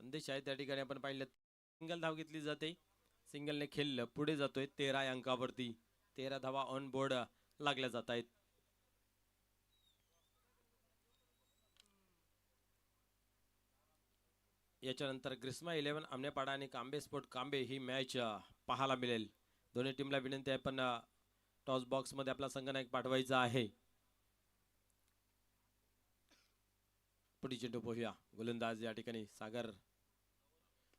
संदेश आहे त्या ठिकाणी आपण पाहिलं सिंगल धाव घेतली जाते. सिंगलने खेळलं पुढे जातोय 13 अंकावरती. 13 धावा ऑन बोर्ड लागल्या जात आहेत. याच्यानंतर ग्रिस्मा 11 आमनेपाडा आणि कांबे स्पोर्ट कांबे ही मॅच पाहायला मिळेल. दोन्ही टीमला विनंती आहे पण टॉस बॉक्स मध्ये आपला संघनायक पाठवायचा आहे. पुढे चेंडू पाहूया. गोलंदाज या ठिकाणी सागर.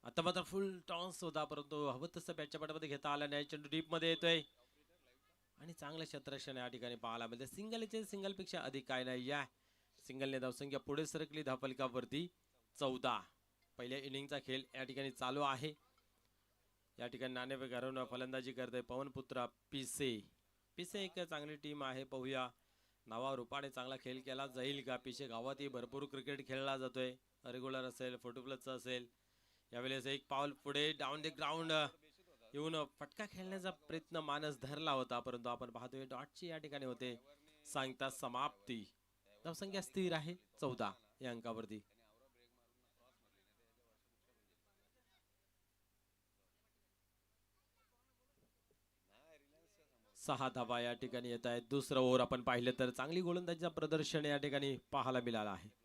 आता मात्र फुल टॉस होता परंतु हवं तसं बॅटच्या पाठामध्ये घेता आला नाही. चेंडू डीप मध्ये येतोय आणि चांगलं क्षेत्ररक्षण या ठिकाणी पाहायला मिळते. सिंगल पेक्षा अधिक काय नाही. या सिंगलने धावसंख्या पुढे सरकली धावफलकावरती 14. पहिल्या इनिंगचा खेळ या ठिकाणी चालू आहे. या ठिकाणी नाणेफेक हरवून फलंदाजी करतोय पवनपुत्र पिसे. पिसे एक चांगली टीम आहे. पाहूया नावा रूपाने चांगला खेळ केला जाईल का. पिसे गावातही भरपूर क्रिकेट खेळला जातोय. रेग्युलर असेल 40+ असेल. यावेळेस एक पाऊल पुढे डाऊन द ग्राउंड येऊन फटका खेळण्याचा प्रयत्न मानस धरला होता परंतु आपण पाहतोय डॉटची या ठिकाणी होते सांगता समाप्ती. धावसंख्या स्थिर आहे 14 या अंकावरती. 6 धावा या ठिकाणी येत आहेत. दुसरं ओव्हर आपण पाहिलं तर चांगली गोलंदाजीचं प्रदर्शन या ठिकाणी पाहायला मिळालं आहे.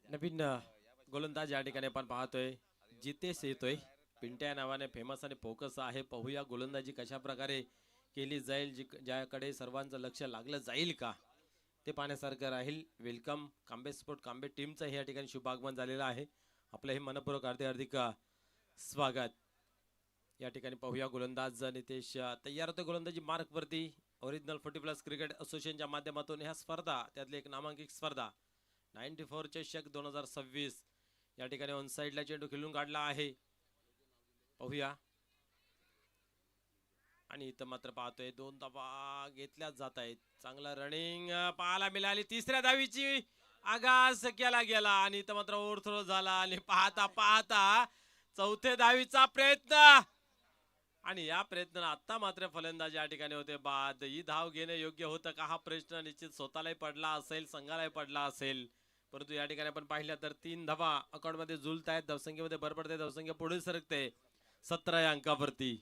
नवीन गोलंदाज या ठिकाणी आपण पाहतोय जितेश येतोय. पिंट्या नावाने फेमस आणि फोकस आहे. पाहूया गोलंदाजी कशा प्रकारे केली जाईल ज्याकडे सर्वांचं लक्ष लागलं जाईल का ते पाहण्यासारखं राहील. वेलकम कांबे स्पोर्ट कांबे टीमचं या ठिकाणी शुभागमन झालेलं आहे. आपलं हे मनपूर्वक हार्दिक स्वागत. या ठिकाणी पाहूया गोलंदाज नितेश तयार होते गोलंदाजी मार्क वरती. ओरिजिनल 40+ क्रिकेट असोसिएशनच्या माध्यमातून ह्या स्पर्धा त्यातली एक नामांकित स्पर्धा 94 चषक 2026 या ठिकाणी ऑन साइडला चेंडू खेळून काढला आहे. पाहूया आणि इथं मात्र पाहतोय 2 धावा घेतल्या जात आहेत. चांगला रनिंग पाहायला मिळाली. तिसऱ्या धावीची आगास केला गेला आणि इथं मात्र ओव्हरथ्रो झाला आणि पाहता पाहता चौथ्या धावीचा प्रयत्न आणि या प्रयत्नाने आता मात्र फलंदाज या ठिकाणी होते बाद. ही धाव घेणे योग्य होतं का हा प्रश्न निश्चित स्वतःलाही पडला असेल संघालाही पडला असेल परंतु या ठिकाणी आपण पाहिलं तर 3 धावा अकाउंट मध्ये जुळत आहेत. धावसंख्येमध्ये भर पडते. धावसंख्या पुढे सरकते 17 या अंकावरती.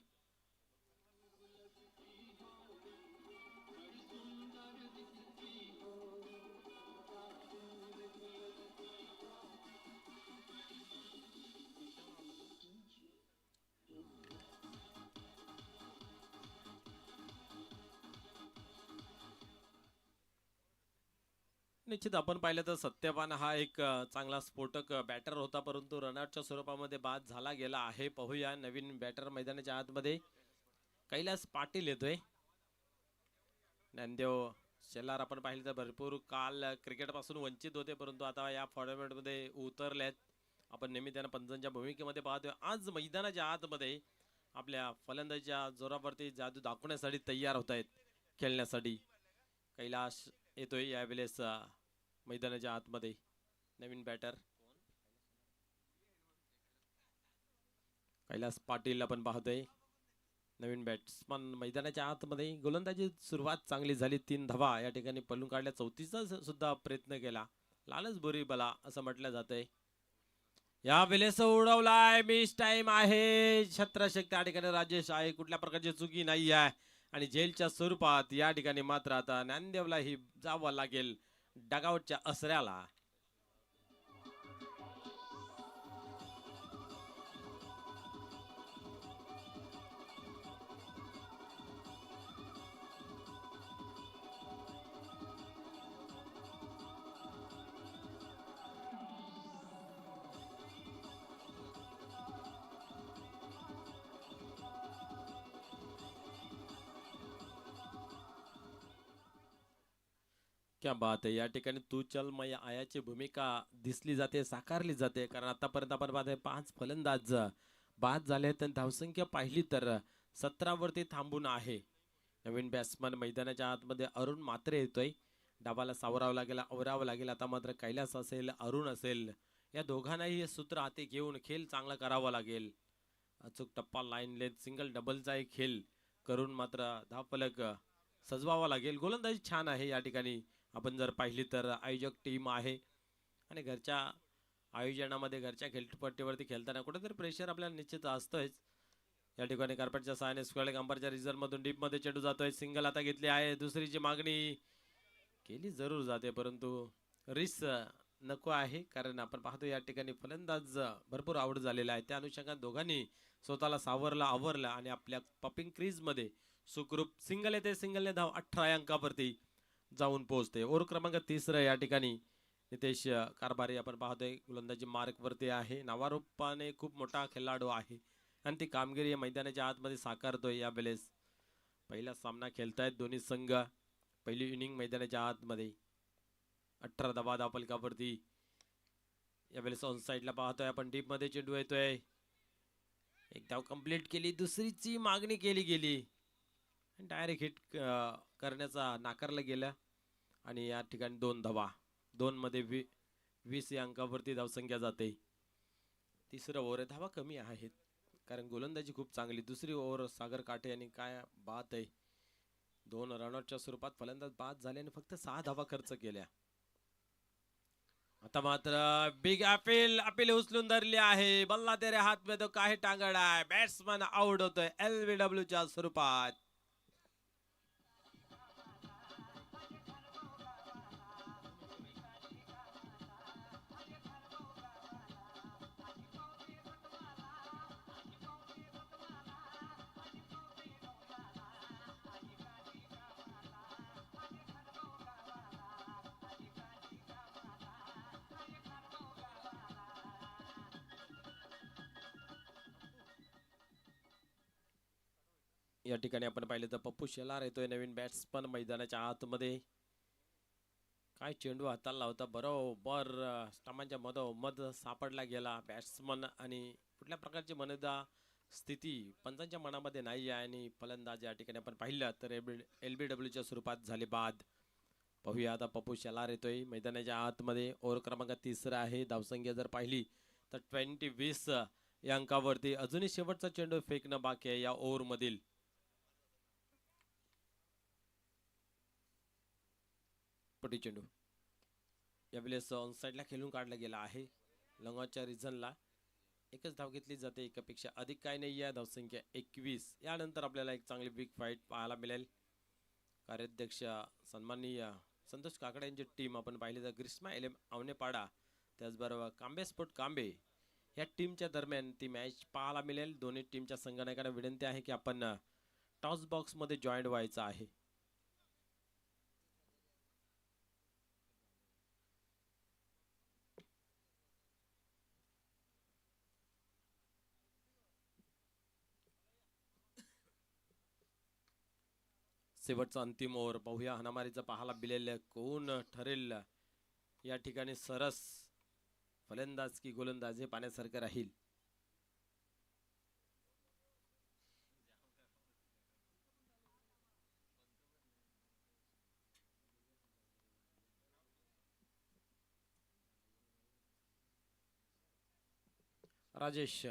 निश्चित आपण पाहिलं तर सत्यवान हा एक चांगला स्फोटक बॅटर होता परंतु रनआउटच्या स्वरूपामध्ये बाद झाला गेला आहे. पाहूया नवीन बॅटर मैदानाच्या आतमध्ये कैलास पाटील येतोय. ज्ञानदेव शेलार आपण पाहिलं तर भरपूर काल क्रिकेट पासून वंचित होते परंतु आता या फॉर्मॅट मध्ये उतरलेत. आपण नेहमी त्यांना पंचांच्या भूमिकेमध्ये पाहतोय. आज मैदानाच्या आतमध्ये आपल्या फलंदाजीच्या जोरावरती जादू दाखवण्यासाठी तयार होत आहेत खेळण्यासाठी. कैलास येतोय यावेळेस मैदानाच्या आतमध्ये नवीन बॅटर कैलास पाटील आपण पाहतोय. नवीन बॅट्समन मैदानाच्या आतमध्ये गोलंदाजी सुरुवात चांगली झाली. 3 धावा या ठिकाणी पळून काढल्या. 34चा सुद्धा प्रयत्न केला. लालच बोरी बला असं म्हटलं जातंय. या वेळेस उडवलाय. मिस टाइम आहे. छत्रशक्ती या ठिकाणी राजेश आहे. कुठल्या प्रकारची चुकी नाही आहे आणि जेलच्या स्वरूपात या ठिकाणी मात्र आता ज्ञानदेवला ही जावं लागेल डगआउटच्या असऱ्याला. क्या बात आहे. या ठिकाणी तू चल मैं आयाची भूमिका दिसली जाते, साकारली जाते. कारण आतापर्यंत आपण पाहतोय 5 फलंदाज बाद झाले तर धावसंख्या पाहिली तर 17 वरती थांबून आहे. नवीन बॅट्समन मैदानाच्या आतमध्ये अरुण मात्रे येतोय. डावाला सावरावं लागेल, आवरावं लागेल. आता मात्र कैलास असेल, अरुण असेल, या दोघांनाही हे सूत्र हाती घेऊन खेळ चांगला करावा लागेल. अचूक टप्पा, लाईन लेंथ, सिंगल डबलचा एक खेळ करून मात्र धावफलक सजवावा लागेल. गोलंदाजी छान आहे या ठिकाणी. आपण जर पाहिली तर आयोजक टीम आहे आणि घरच्या आयोजनामध्ये घरच्या खेळपट्टीवरती खेळताना कुठेतरी प्रेशर आपल्याला निश्चित असतोच. या ठिकाणी कार्पेटच्या सहाय्याने स्क्वेअर अंपायरच्या रिझल्टमधून डीपमध्ये चेंडू जातोय. सिंगल आता घेतली आहे. दुसरीची मागणी केली जरूर जाते, परंतु रिस्क नको आहे. कारण आपण पाहतो या ठिकाणी फलंदाज भरपूर आवड झालेला आहे. त्या अनुषंगाने दोघांनी स्वतःला सावरला, आवरला आणि आपल्या पॉपिंग क्रीजमध्ये सुखरूप सिंगल येते. सिंगलने धाव 18 अंकावरती जाऊन पोहोचते. ओव्हर क्रमांक 3 या ठिकाणी नितेश कारभारी आपण पाहतोय गोलंदाजी मार्कवरती आहे. नावारूपाने खूप मोठा खेळाडू आहे आणि ती कामगिरी मैदानाच्या आतमध्ये साकारतोय. यावेळेस पहिला सामना खेळतायत दोन्ही संघ. पहिली इनिंग मैदानाच्या आतमध्ये 18 धावा धावफलकावरती. यावेळेस ऑन साईडला पाहतोय आपण, डीप मध्ये चेंडू येतोय. एक धाव कंप्लीट केली, दुसरीची मागणी केली गेली, डायरेक्ट हिट करण्याचा नाकारलं गेलं आणि या ठिकाणी 2 धावा. 2 मध्ये 20 या अंकावरती धावसंख्या जाते. तिसरं ओव्हर, धावा कमी आहेत कारण गोलंदाजी खूप चांगली. दुसरी ओव्हर सागर काटे यांनी काय बात आहे, 2 रनआउटच्या स्वरूपात फलंदाज बाद झाले आणि फक्त 6 धावा खर्च केल्या. आता मात्र बिग अपील उचलून धरली आहे. बल्ला तेरे हात में तो काही टांगड आहे. बॅट्समन आउट होतोय LBW च्या स्वरूपात. या ठिकाणी आपण पाहिलं तर पप्पू शेलार येतोय, नवीन बॅट्समन मैदानाच्या आतमध्ये. काय चेंडू हाताला होता, बरोबर स्टंपांच्या मधोमध सापडला गेला. बॅट्समन आणि कुठल्या प्रकारची मनोदा स्थिती पंचांच्या मनामध्ये नाही आहे आणि फलंदाज या ठिकाणी आपण पाहिलं तर LBW च्या स्वरूपात झाले बाद. पाहूया आता पप्पू शेलार येतोय मैदानाच्या आतमध्ये. ओव्हर क्रमांक 3 आहे. धावसंख्या जर पाहिली तर 20 या अंकावरती. अजूनही शेवटचा चेंडू फेकणं बाकी आहे या ओव्हर मधील. पटी चेंडू यावेळेस ऑन साईडला खेळून काढला गेला आहे. लंगॉच्या रिझनला एकच धाव घेतली जाते, एकापेक्षा अधिक काय नाही आहे. धावसंख्या 21. यानंतर आपल्याला एक चांगली बिग फाईट पाहायला मिळेल. कार्याध्यक्ष सन्माननीय संतोष काकडे यांची टीम आपण पाहिली तर ग्रीष्मा आवनेपाडा, त्याचबरोबर कांबे स्पोर्ट कांबे या टीमच्या दरम्यान ती मॅच पाहायला मिळेल. दोन्ही टीमच्या संघटनांना विनंती आहे की आपण टॉस बॉक्समध्ये जॉईंट व्हायचं आहे. शेवटचा अंतिम ओव्हर पाहूया. हनामारीचा पाहायला मिळेल कोण ठरेल या ठिकाणी सरस फलंदाज की गोलंदाज हे पाण्यासारखं राहील. राजेश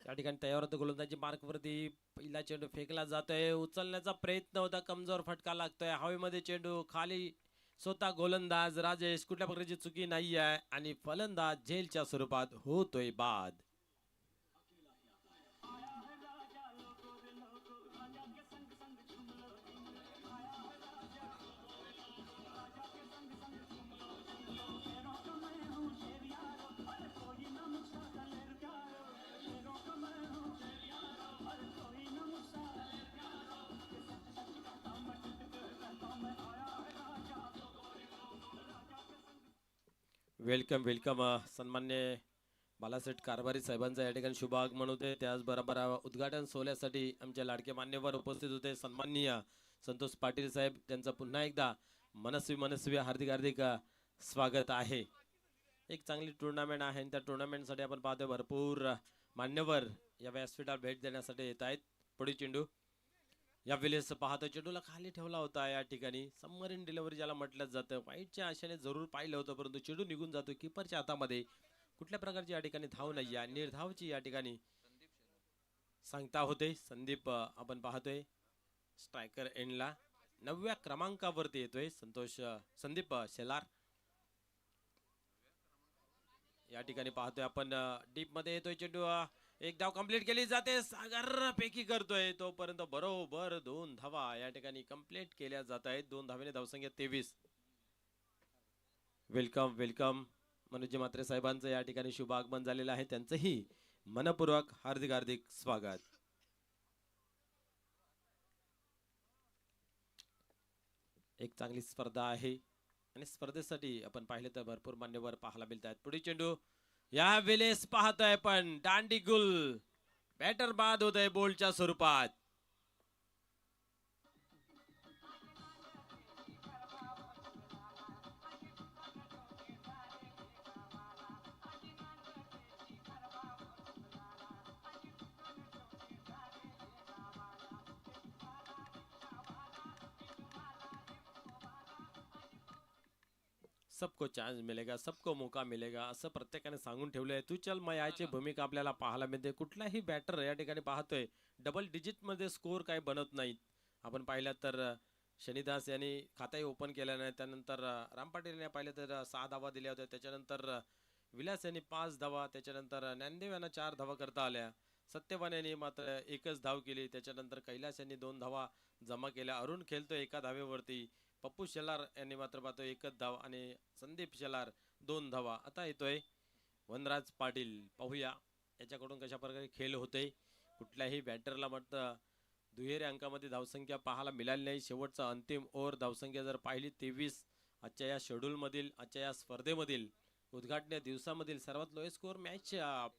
त्या ठिकाणी तयार होतो. गोलंदाजी मार्कवरती पहिला चेंडू फेकला जातोय. उचलण्याचा प्रयत्न होता, कमजोर फटका लागतोय. हवेमध्ये चेंडू खाली. स्वतः गोलंदाज राजेश कुठल्या प्रकारची चुकी नाही आहे आणि फलंदाज झेलच्या स्वरूपात होतोय बाद. Welcome welcome. सन्मान्य बालासेठ कारभारी साहेबांचा या ठिकाणी शुभ आगमन होते. त्याचबरोबर उद्घाटन सोहळ्यासाठी आमचे लाडके मान्यवर उपस्थित होते. सन्माननीय संतोष पाटील साहेब त्यांचं पुन्हा एकदा मनस्वी हार्दिक स्वागत आहे. एक चांगली टुर्नामेंट आहे आणि त्या टुर्नामेंटसाठी आपण पाहतोय भरपूर मान्यवर या व्यासपीठावर भेट देण्यासाठी येत आहेत. पुढे चेंडू या वेळेस पाहतो, चेंडूला खाली ठेवला होता. या ठिकाणी सबमरीन डिलिव्हरी ज्याला म्हटलं जातं, वाईटच्या आशेने जरूर पाहिलं होतं, परंतु चेंडू निघून जातो कीपरच्या हातामध्ये. कुठल्या प्रकारची या ठिकाणी धाव नाही आहे, निर्धावची या ठिकाणी सांगता होते. संदीप आपण पाहतोय स्ट्रायकर एंडला 9व्या क्रमांकावरती येतोय संदीप शेलार. या ठिकाणी पाहतोय आपण डीप मध्ये येतोय चेंडू. एक धाव कंप्लीट केली जाते, सागर पैकी करतोय तोपर्यंत बरोबर 2 धावा या ठिकाणी कंप्लीट केल्या जात आहेत. 2 धावेने धावसंख्या 23. वेलकम मनोज म्हात्रे साहेबांचं या ठिकाणी शुभ आगमन झालेलं आहे. त्यांचंही मनपूर्वक हार्दिक स्वागत. एक चांगली स्पर्धा आहे आणि स्पर्धेसाठी आपण पाहिले तर भरपूर मान्यवर पाहायला मिळतात. पुढे चेंडू या वेळेस पाहतोय पण दांडी गुल बॅटर बाद होत आहे बोलच्या स्वरूपात. सबको चान्स मिलेगा, सबको मौका मिलेगा असं प्रत्येकाने सांगून ठेवलंय. तू चल मैं याची भूमिका आपल्याला पाहायला मिळते. कुठलाही बॅटर या ठिकाणी पाहतोय डबल डिजिट मध्ये स्कोर काय बनत नाहीत. आपण पाहिलं तर शनिदास यांनी खाताही ओपन केलं नाही. त्यानंतर राम पाटील यांनी पाहिलं तर 6 धावा दिल्या होत्या. त्याच्यानंतर विलास यांनी 5 धावा, त्याच्यानंतर ज्ञानदेव यांना 4 धावा करता आल्या. सत्यवान यांनी मात्र एकच धाव केली. त्याच्यानंतर कैलास यांनी 2 धावा जमा केल्या. अरुण खेळतोय 1 धावेवरती. पप्पू शेलार यांनी मात्र पाहतो 1च धाव आणि संदीप शेलार 2 धावा. आता येतोय वनराज पाटील. पाहूया याच्याकडून कशा प्रकारे खेळ होते. कुठल्याही बॅटरला मात्र दुहेरी अंकामध्ये धावसंख्या पाहायला मिळाली नाही. शेवटचा अंतिम ओव्हर धावसंख्या जर पाहिली 23. आजच्या या शेड्यूल मधील, आजच्या या स्पर्धेमधील उद्घाटन दिवसामधील सर्वात लोएस्ट स्कोर मॅच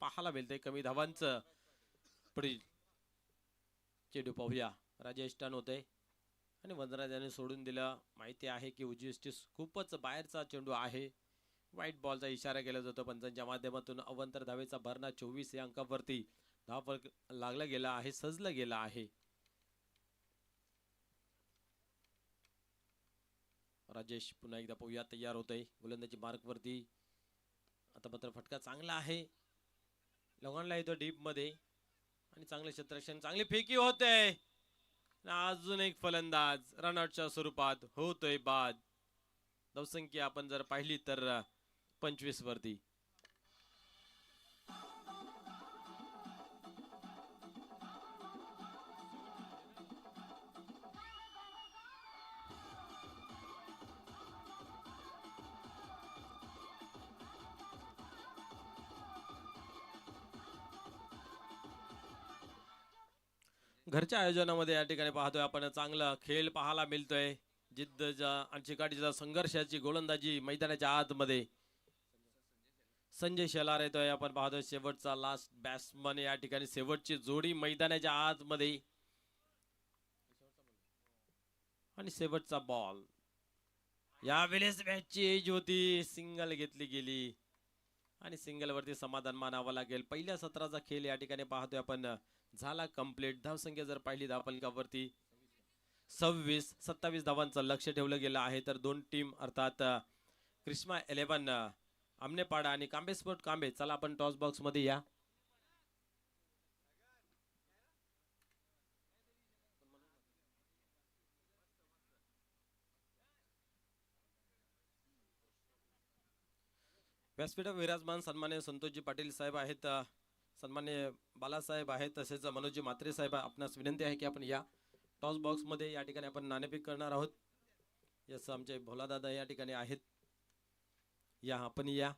पाहायला मिळते. कमी धावांचं पुढील चेंडू पाहूया. राजेश टन होते आणि वनराज याने सोडून दिलं. माहिती आहे की उजवी खूपच बाहेरचा चेंडू आहे. व्हाईट बॉलचा इशारा केला जातो पंचांच्या माध्यमातून. अवंतर धावेचा भरणा 24 या अंकावरती धाव लागला गेला आहे, सजला गेला आहे. राजेश पुन्हा एकदा पाहूया तयार होतोय गोलंदाजी मार्क वरती. आता मात्र फटका चांगला आहे, लोकांना येतो डीप मध्ये आणि चांगले क्षेत्ररक्षण, चांगली फेकी होते. अजून एक फलंदाज रनआउटच्या स्वरूपात होतोय बाद. धावसंख्या आपण जर पाहिली तर 25 वरती. घरच्या आयोजनामध्ये या ठिकाणी पाहतोय आपण चांगला खेळ पाहायला मिळतोय. जिद्द आणि चिकाटीचा संघर्षाची गोलंदाजी मैदानाच्या आतमध्ये. संजय शेलार येतोय. आपण पाहतोय शेवटचा लास्ट बॅट्समन या ठिकाणी. शेवटची जोडी मैदानाच्या आतमध्ये आणि शेवटचा बॉल. यावेळेस मॅचची एज होती, सिंगल घेतली गेली आणि सिंगल वरती समाधान मानावं लागेल. पहिल्या सत्राचा खेळ या ठिकाणी पाहतोय आपण झाला कंप्लीट. धावसंख्या जर पाहिली धावफलकावरती 26. 27 धावांचं लक्ष ठेवलं गेलं आहे. तर 2 टीम अर्थात क्रिस्मा 11 आमनेपाडा आणि कांबे स्पोर्ट कांबे. चला आपण टॉस बॉक्स मध्ये या. व्यासपीठावर विराजमान सन्मान्य संतोषजी पाटील साहेब आहेत, सन्मान्य बालासाहेब आहेत, तसेच मनोजजी म्हात्रे साहेब. आपणास विनंती आहे की आपण या टॉस बॉक्स मध्ये या ठिकाणी आपण नाणेफेक करणार आहोत. यस, आमचे भोलादादा या ठिकाणी आहेत. या आपण या.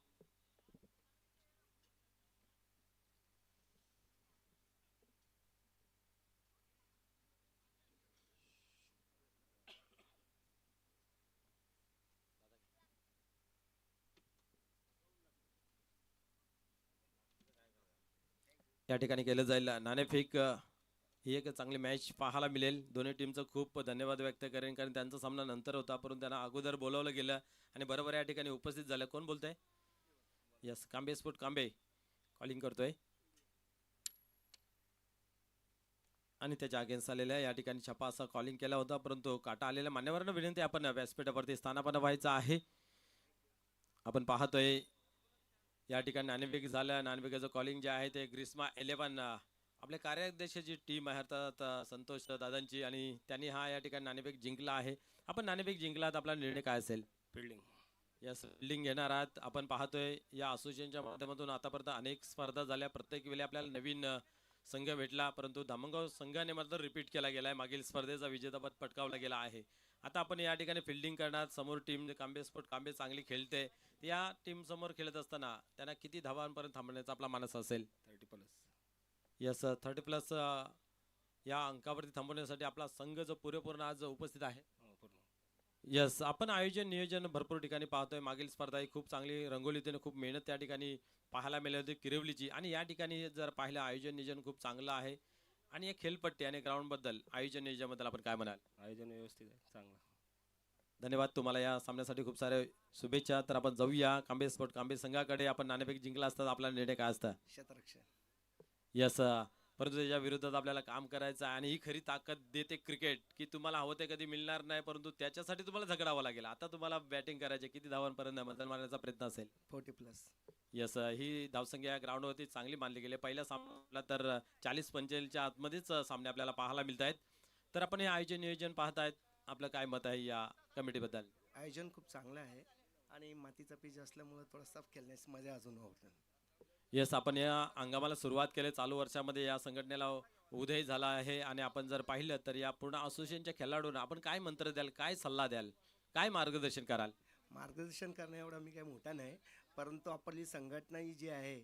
या ठिकाणी केलं जाईल नाणेफेक. ही एक चांगली मॅच पाहायला मिळेल. दोन्ही टीमचं खूप धन्यवाद व्यक्त करेन, कारण त्यांचा सामना नंतर होता, परंतु त्यांना अगोदर बोलावलं गेलं आणि बरोबर या ठिकाणी उपस्थित झालं. कोण बोलतंय? Yes, Kambe sport Kambe calling करतोय आणि त्याच्या अगेन्स्ट आलेल्या या ठिकाणी छपा असा कॉलिंग केला होता, परंतु काटा आलेल्या मान्यवरांना विनंती आपण व्यासपीठावरती स्थानापन्न व्हायचं आहे. आपण पाहतोय या ठिकाणी नाणेफेक झालं. नाणेफेकाचं कॉलिंग जे आहे ते ग्रीस्मा 11 आपल्या कार्याध्यक्षाची टीम आहे अर्थात संतोष दादांची, आणि त्यांनी हा या ठिकाणी नाणेफेक जिंकला आहे. आपण नाणेफेक जिंकलात, आपला निर्णय काय असेल? फिल्डिंग. यस, फिल्डिंग घेणार आहात. आपण पाहतोय या असोसिएशनच्या माध्यमातून आतापर्यंत अनेक स्पर्धा झाल्या, प्रत्येक वेळी आपल्याला नवीन संघ भेटला, परंतु धामणगाव संघाने मात्र रिपीट केला गेलाय. मागील स्पर्धेचा विजेतापद पटकावला गेला आहे. आता आपण या ठिकाणी फिल्डिंग करणार. समोर टीम कांबे स्पोर्ट कांबे चांगली खेळते. या टीम समोर खेळत असताना त्यांना किती धावांपर्यंत थांबण्याचा आपला मानस असेल? 30+. यस, 30+ या अंकावरती थांबवण्यासाठी आपला संघ जो पुरेपूर्ण आज उपस्थित आहे. पूर्ण. यस, आपण आयोजन नियोजन भरपूर ठिकाणी पाहतोय. मागील स्पर्धा ही खूप चांगली रंगवली होती, खूप मेहनत त्या ठिकाणी पाहायला मिळाली होती किरवलीची, आणि या ठिकाणी जर पाहिलं आयोजन नियोजन खूप चांगलं आहे. आणि एक खेळपट्टी आणि ग्राउंड बद्दल, आयोजन नियोजनाबद्दल आपण काय म्हणाल? आयोजन व्यवस्थित आहे, चांगलं. धन्यवाद तुम्हाला या सामन्यासाठी, खूप सारे शुभेच्छा. तर आपण जाऊया कांबे स्पोर्ट कांबे संघाकडे. आपण नाणेफेक जिंकला असतात, आपला निर्णय काय असता? क्षेत्ररक्षण. यस, परंतु त्याच्या विरोधात आपल्याला काम करायचं आहे, आणि ही खरी ताकद देते क्रिकेट, की तुम्हाला हवं ते कधी मिळणार नाही, परंतु त्याच्यासाठी तुम्हाला झगडावं लागेल. आता तुम्हाला बॅटिंग करायचे, किती धावांपर्यंत मदत मारण्याचा प्रयत्न असेल? 40+. यस, ही धावसंख्या ग्राउंडवरती चांगली मानली गेली. पहिल्या सामन्याला तर 40-45च्या आतमध्येच सामने आपल्याला पाहायला मिळत आहेत. तर आपण हे आयोजन नियोजन पाहतायत, आपलं काय मत आहे या कमिटीबद्दल? आयोजन खूप चांगलं आहे आणि मातीचा पिच असल्यामुळे थोडासा खेळण्यास मजा अजून होतं. यस, आपण या हंगामाला सुरुवात केली. चालू वर्षामध्ये या संघटनेला उदय झाला आहे, आणि आपण जर पाहिलं तर या पूर्ण असोसिएशनच्या खेळाडूंना आपण काय मंत्र द्याल, काय सल्ला द्याल, काय मार्गदर्शन कराल? मार्गदर्शन करणं एवढा मी काही मोठा नाही, परंतु आपली संघटना ही जी आहे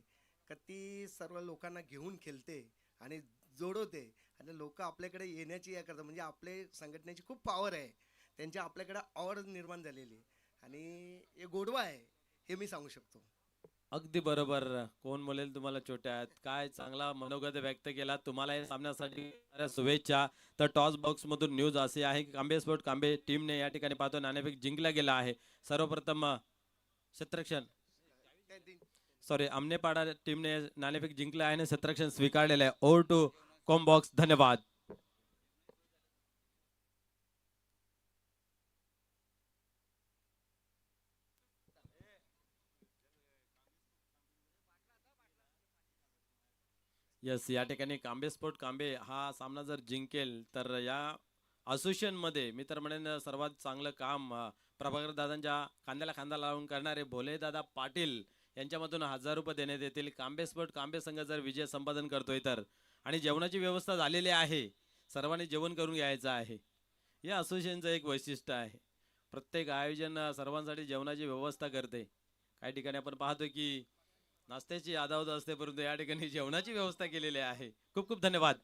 का ती सर्व लोकांना घेऊन खेळते आणि जोडवते, आणि लोक आपल्याकडे येण्याची या करतात. म्हणजे आपले संघटनेची खूप पॉवर आहे, त्यांची आपल्याकडे आवड निर्माण झालेली आहे, आणि हे गोडवा आहे हे मी सांगू शकतो. अगदी बरोबर. कोण बोलेल तुम्हाला छोट्यात? काय चांगला मनोगत व्यक्त केला. तुम्हाला या सामन्यासाठी शुभेच्छा. तर टॉस बॉक्स मधून न्यूज असे आहे की कांबे स्पोर्ट कांबे टीमने या ठिकाणी पाहतो नाणेफेक जिंकला गेला आहे. सर्वप्रथम क्षेत्ररक्षण सॉरी आमनेपाडा टीमने नाणेफेक जिंकला आहे आणि क्षेत्ररक्षण स्वीकारलेलं आहे. Over to combox. धन्यवाद. यस, या ठिकाणी कांबे स्पोर्ट कांबे हा सामना जर जिंकेल तर या असोसिएशन मध्ये मी तर म्हणेन सर्वात चांगलं काम प्रभाकर दादांच्या खांद्याला खांदा लावून करणारे भोले दादा पाटील यांच्यामधून 1000 रुपये देण्यात येतील. कांबे स्पोर्ट कांबे संघ जर विजय संपादन करतोय तर, आणि जेवणाची व्यवस्था झालेली आहे, सर्वांनी जेवण करून घ्यायचं आहे. या असोसिएशनचं एक वैशिष्ट्य आहे, प्रत्येक आयोजन सर्वांसाठी जेवणाची व्यवस्था करते. काही ठिकाणी आपण पाहतो की नाश्त्याची आदावत असते, परंतु या ठिकाणी जेवणाची व्यवस्था केलेली आहे. खूप खूप धन्यवाद.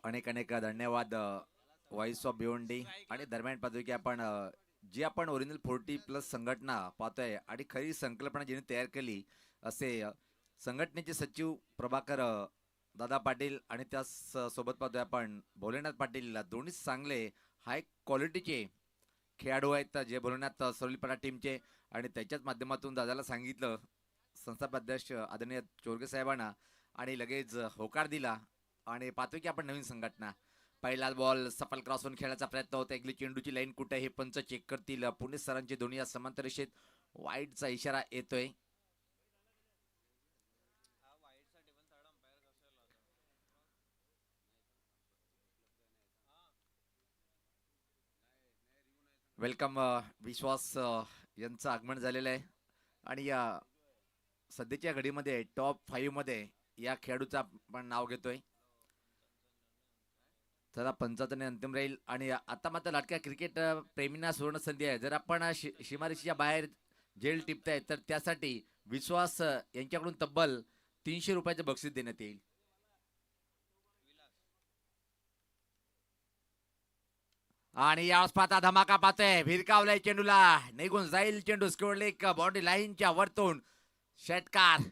अनेक अनेक धन्यवाद व्हॉइस ऑफ भिवंडी. आणि दरम्यान पाहतोय की आपण जी आपण ओरिजिनल 40+ संघटना पाहतोय, आणि खरी संकल्पना जिने तयार केली असे संघटनेचे सचिव प्रभाकर दादा पाटील, आणि त्या सोबत पाहतोय आपण भोलेनाथ पाटील. दोन्हीच चांगले हाय क्वालिटीचे खेळाडू आहेत जे भोलेनाथ सरोलीपाडा टीमचे, आणि त्याच्याच माध्यमातून दादाला सांगितलं संस्थापक आदरणीय चोरगे साहेबांना, आणि लगेच होकार दिला. आणि पाहतोय की आपण नवीन संघटना. पहिला बॉल सफल क्रॉसहून खेळायचा प्रयत्न होता. एकली चेंडूची लाईन कुठे हे पंच चेक करतील. पुणे सरांचे दोन्ही या समांतर रेषेत वाईडचा इशारा येतोय. वेलकम विश्वास यांचं आगमन झालेलं आहे आणि या सध्याच्या घडीमध्ये टॉप 5 मध्ये या खेळाडूचं आपण नाव घेतोय. चला 75 अंतिम राहील आणि आता मात्र लाटक्या क्रिकेट प्रेमींना सुवर्ण संधी आहे. जर आपण सीमारेषेच्या बाहेर जेल टिपताय तर त्यासाठी विश्वास यांच्याकडून तब्बल 300 रुपयाचं बक्षीस देण्यात येईल. आणि यावेळेस पाहता धमाका पाहतोय, भिरकावलाय चेंडूला, निघून जाईल चेंडू स्क्वेअर लेग बाउंड्री लाईनच्या वरतून. षटकार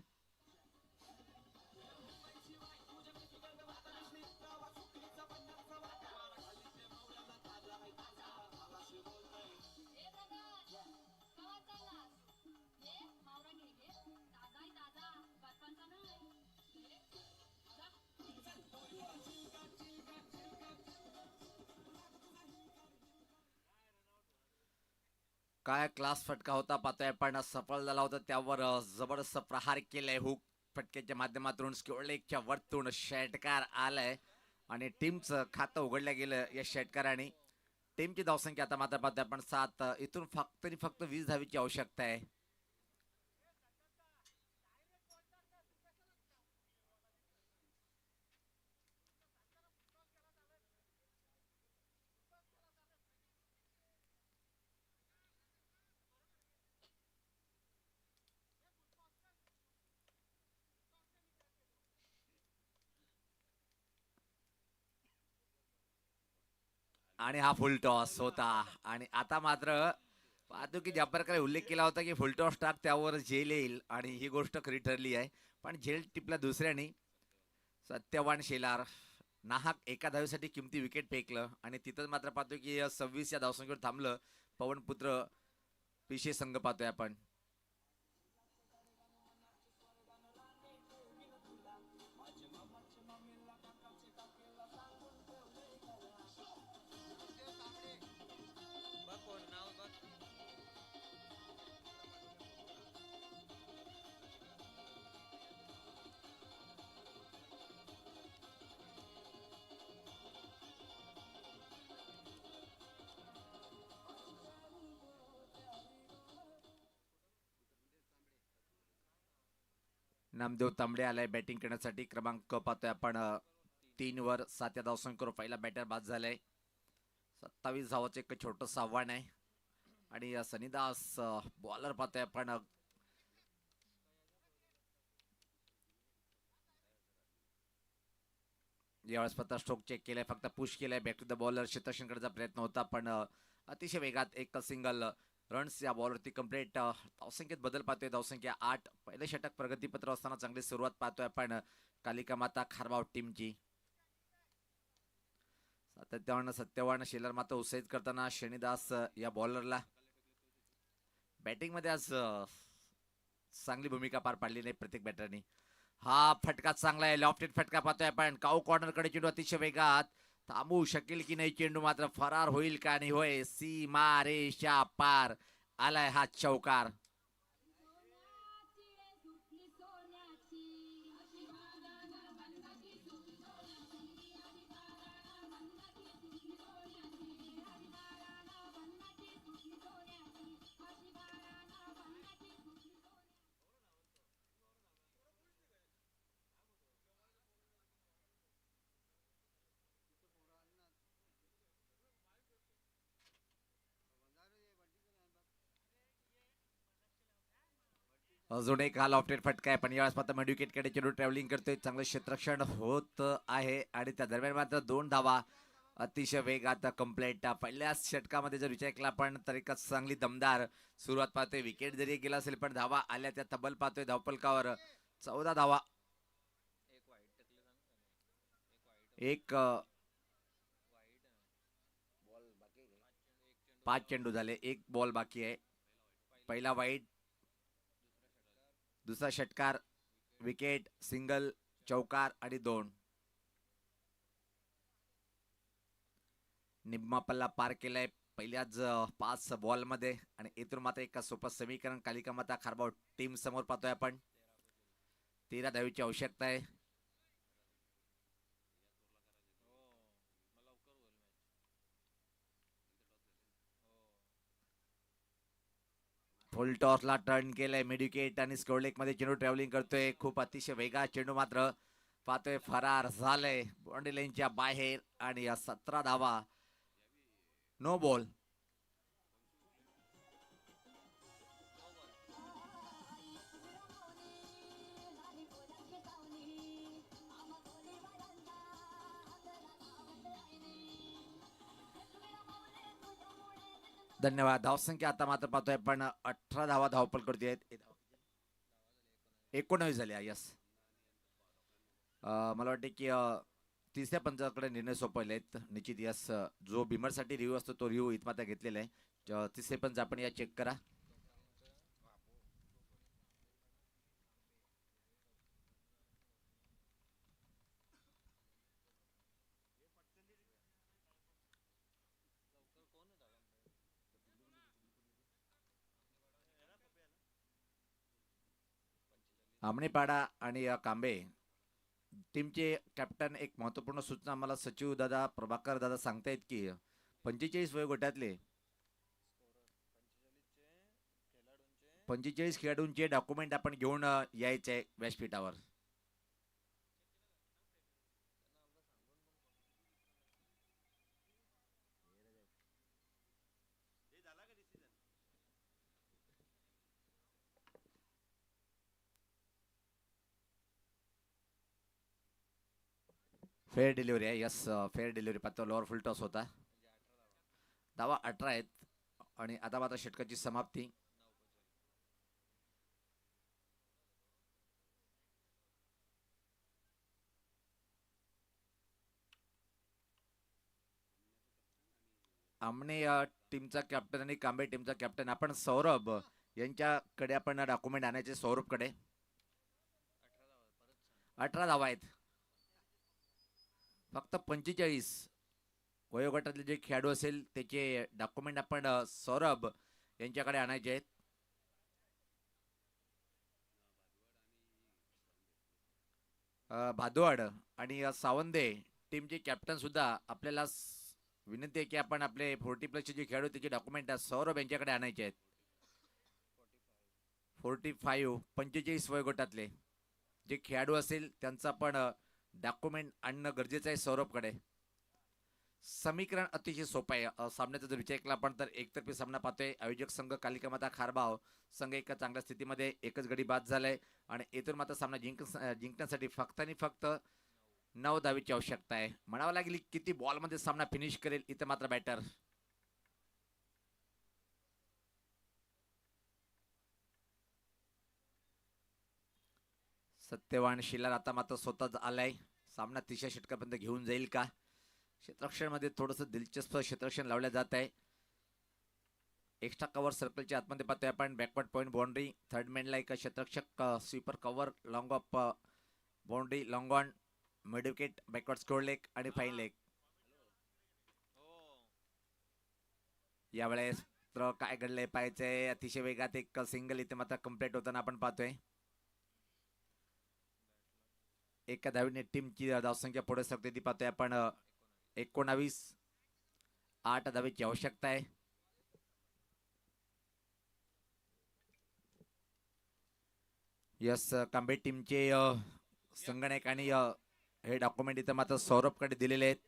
काय क्लास फटका होता पाहतोय, पण सफल झाला होता. त्यावर जबरदस्त प्रहार केलाय हुक फटक्याच्या माध्यमातून स्क्वेअर लेगच्या वरतून. षटकार आलाय आणि टीमचं खातं उघडलं गेलं या षटकाराने. टीमची धावसंख्या आता मात्र पाहतोय आपण 7. इथून फक्त 20 धावीची आवश्यकता आहे. आणि हा फुल टॉस होता आणि आता मात्र पाहतो की ज्या प्रकारे उल्लेख केला होता की फुल टॉस टाक त्यावर झेल येईल आणि ही गोष्ट खरी ठरली आहे. पण झेल टिपला दुसऱ्याने. सत्यवान शेलार नाहक एका धावेसाठी किमती विकेट फेकलं आणि तिथं मात्र पाहतो की 26 या धावसंख्येवर थांबलं पवनपुत्र पिशे संघ पाहतोय आपण. नामदेव तांबडे आलाय बॅटिंग करण्यासाठी. क्रमांक पाहतोय आपण 3 वर. 7 या धावसंख्येवर पहिला बॅटर बाद झालाय. 27 धावाचं एक छोटस आव्हान आहे आणि सनीदास बॉलर पाहतोय आपण. यावेळेस फक्त स्ट्रोक चेक केलाय, फक्त पुश केलाय. बॅक टू द बॉलर क्षेत्ररक्षणाचा प्रयत्न होता पण अतिशय वेगात एक सिंगल रन्स या बॉलवरती कंप्लीट. धावसंख्येत बदल पाहतोय, धावसंख्या 8. पहिलं षटक प्रगतीपत्र असताना चांगली सुरुवात पाहतोय आपण कालिका माता खारबाव टीमची. सत्यवान शेलर मात्र उत्साहित करताना शनिदास या बॉलरला. बॅटिंग मध्ये आज चांगली भूमिका पार पाडली नाही प्रत्येक बॅटरनी. हा फटका चांगला आहे, लॉफ्टेड फटका पाहतोय आपण. काऊ कॉर्नर कडे चेंडू अतिशय वेगात. थांबू शकेल की नाही चेंडू, मात्र फरार होईल का नाही. होय, सीमारेषा पार आलाय हा चौकार. अजून एक हा लॉफ्टेड फटका आहे पण यावेळेस मात्र विकेट कडे चेंडू ट्रॅव्हलिंग करतोय. चांगलं क्षेत्ररक्षण होत आहे आणि त्या दरम्यान मात्र 2 धावा अतिशय वेगात कंप्लीट. पहिल्या षटकामध्ये जर विचार केला आपण तर एक चांगली दमदार सुरुवात पाहतोय. विकेट जरी गेला असेल पण धावा आल्या त्या तब्बल पाहतोय धावपलकावर 14 धावा. एक 5 चेंडू झाले, 1 बॉल बाकी आहे. पहिला वाईड, दुसरा षटकार, विकेट, सिंगल, चौकार आणि 2. निम्मा पल्ला पार केलाय पहिल्याच 5 बॉल मध्ये आणि इथून मात्र एक सोपं समीकरण कालिका माता खारबाव टीम समोर पाहतोय आपण. 13 धावेची आवश्यकता आहे. फुल टॉसला टर्न केलंय मिड विकेट आणि स्कोर लेग मध्ये चेंडू ट्रॅव्हलिंग करतोय. खूप अतिशय वेगा चेंडू मात्र पाहतोय फरार झालंय बाउंड्री लाईनच्या बाहेर आणि 17 धावा. No ball. धन्यवाद. धावसंख्या आता मात्र पाहतोय पण 18 धावा धावपल करते. 19 झाल्या. यस, मला वाटते की तिसऱ्या पंचाकडे निर्णय सोपवले आहेत निश्चित. यस, जो बिमरसाठी रिव्ह्यू असतो तो रिव्ह्यू इथं मात्र घेतलेला आहे. तिसरे पंच आपण या चेक करा. आमणेपाडा आणि कांबे टीमचे कॅप्टन एक महत्वपूर्ण सूचना आम्हाला सचिव दादा प्रभाकर दादा सांगतायत की 45 वयोगटातले 45 खेळाडूंचे डॉक्युमेंट आपण घेऊन यायचे व्यासपीठावर. फेअर डिलिव्हरी आहे. यस, फेअर डिलिव्हरी पाहतो. लोअर फुल टॉस होता. धावा 18 आहेत आणि आता मात्र षटकाची समाप्ती. आमने टीमचा कॅप्टन आणि कांबे टीमचा कॅप्टन आपण सौरभ यांच्याकडे आपण डॉक्युमेंट आणायचे. सौरभकडे 18 धावा आहेत. फक्त 45 वयोगटातले जे खेळाडू असेल त्याचे डॉक्युमेंट आपण सौरभ यांच्याकडे आणायचे आहेत. भादवाड आणि सावंदे टीमचे कॅप्टन सुद्धा आपल्याला विनंती आहे की आपण आपले 40+ जे खेळाडू त्याचे डॉक्युमेंट सौरभ यांच्याकडे आणायचे आहेत. 45 वयोगटातले जे खेळाडू असेल त्यांचा पण डॉक्युमेंट आणणं गरजेचं आहे सौरभकडे. समीकरण अतिशय सोपं आहे. सामन्याचा जर विचार केला आपण तर एकतर्फी सामना पाहतोय. आयोजक संघ कालिका माता खारबाव संघ एका चांगल्या स्थितीमध्ये एकच गडी बाद झालाय आणि इथून मात्र सामना जिंकण्यासाठी फक्त आणि फक्त 9 धावेची आवश्यकता आहे. म्हणावं लागेल किती बॉलमध्ये सामना फिनिश करेल इथं मात्र बॅटर. सत्यवान शिलार आता मात्र स्वतःच आलाय. सामना तिसऱ्या षटकापर्यंत घेऊन जाईल का? क्षेत्ररक्षण मध्ये थोडंसं दिलचस्प क्षेत्ररक्षण लावलं जात आहे. एक्स्ट्रा कव्हर सर्कलच्या आतमध्ये पाहतोय आपण. बॅकवर्ड पॉईंट बाउंड्री थर्ड मॅनला एक क्षेत्ररक्षक sweeper cover long off boundary long on mid wicket backward square leg आणि फाईन लेग. यावेळेस काय घडलंय पाहायचंय. अतिशय वेगात एक सिंगल इथे मात्र कम्प्लीट होताना आपण पाहतोय. एका धावीने टीमची धावसंख्या पुढे सरकते ती पाहतोय आपण. 19 8 धावेची आवश्यकता आहे. यस, कांबे टीमचे संगणक आणि हे डॉक्युमेंट इथं मात्र सौरभकडे दिलेले आहेत.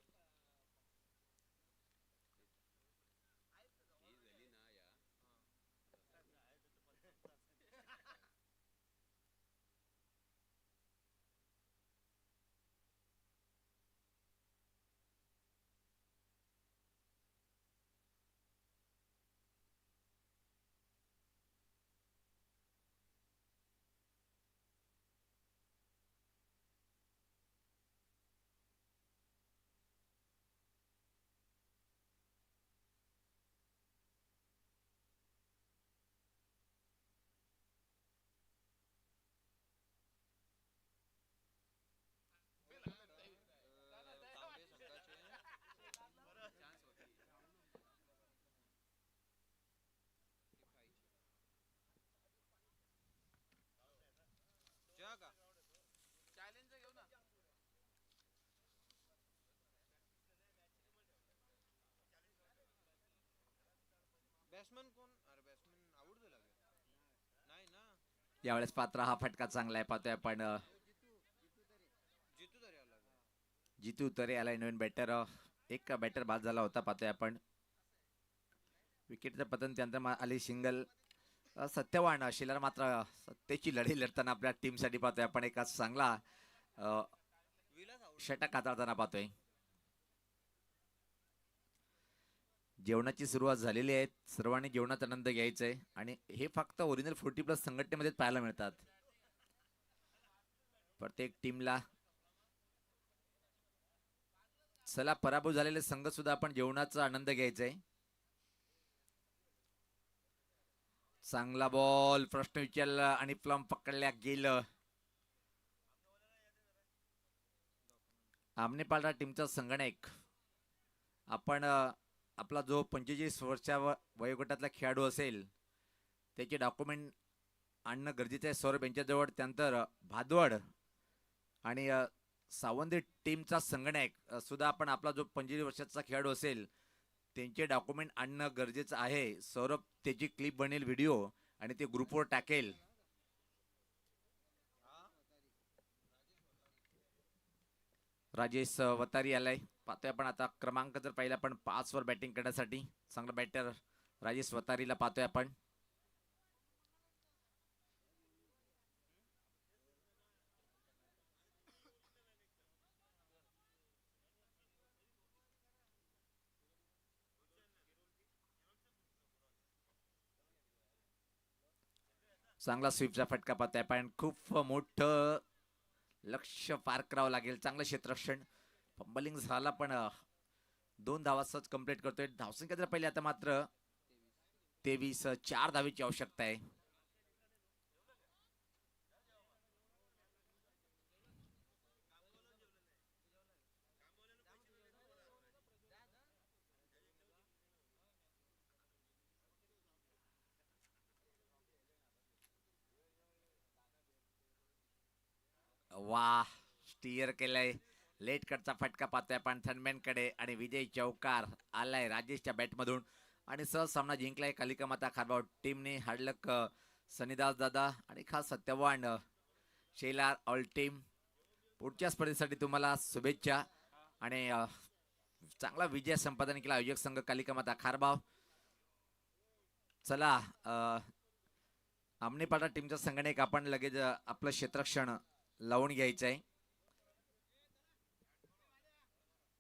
बॅट्समन कोण? अरे बॅट्समन आउट झाला. यावेळेस पात्र हा फटका चांगला आहे पाहतोय आपण जितू तरे आलाय नवीन बॅटर एक बॅटर बाद झाला होता पाहतोय आपण विकेटचं पतन त्यानंतर आली सिंगल सत्यवान शिलार मात्र सत्तेची लढाई लढताना आपल्या टीमसाठी पाहतोय आपण एक चांगला षटक हाताळताना पाहतोय जेवणाची सुरुवात झालेली आहे सर्वांनी जेवणाचा आनंद घ्यायचा आहे आणि हे फक्त ओरिजिनल 40+ संघटनेमध्ये पाहायला मिळतात प्रत्येक टीमला चला पराभूत झालेले संघ सुद्धा आपण जेवणाचा आनंद घ्यायचा आहे चांगला बॉल प्रश्न विचारला आणि प्लम पकडल्या गेलं आमने पालरा टीमचा संगणक आपण आपला जो 45 वर्षा वयोगटातला खेळाडू असेल त्याचे डॉक्युमेंट आणणं गरजेचं आहे सौरभ यांच्याजवळ त्यानंतर भादवड आणि सावंत टीमचा संगणक सुद्धा आपण आपला जो 45 वर्षाचा खेळाडू असेल त्यांचे डॉक्युमेंट आणणं गरजेचं आहे सौरभ त्याची क्लिप बनेल व्हिडिओ आणि ते ग्रुपवर टाकेल राजेश वतारी आलाय पाहतोय आपण आता क्रमांक जर पाहिला आपण 5 वर बॅटिंग करण्यासाठी चांगला बॅटर राजेश वतारीला पाहतोय आपण चांगला स्वीपचा फटका पाहतोय आपण खूप मोठं लक्ष पार करावं लागेल चांगलं क्षेत्ररक्षण फंबलिंग झाला पण 2 धावा सहज कंप्लीट करतोय धावसंख्या जर पहिले आता मात्र 23 4 धावेची आवश्यकता आहे वाह स्टीअर केलंय लेट कटचा फटका पाहतोय आपण थनमॅन कडे आणि विजय चौकार आलाय राजेशच्या बॅट मधून आणि सहज सामना जिंकलाय कालिका माता खारबाव टीमने हार्डलक सनीदास दादा आणि खास सत्यवान शेलार ऑल टीम पुढच्या स्पर्धेसाठी तुम्हाला शुभेच्छा आणि चांगला विजय संपादन केला आयोजक संघ कालिका माता खारबाव चला आमने पाटा टीमचा संगणक आपण लगेच आपलं क्षेत्ररक्षण लावून घ्यायचंय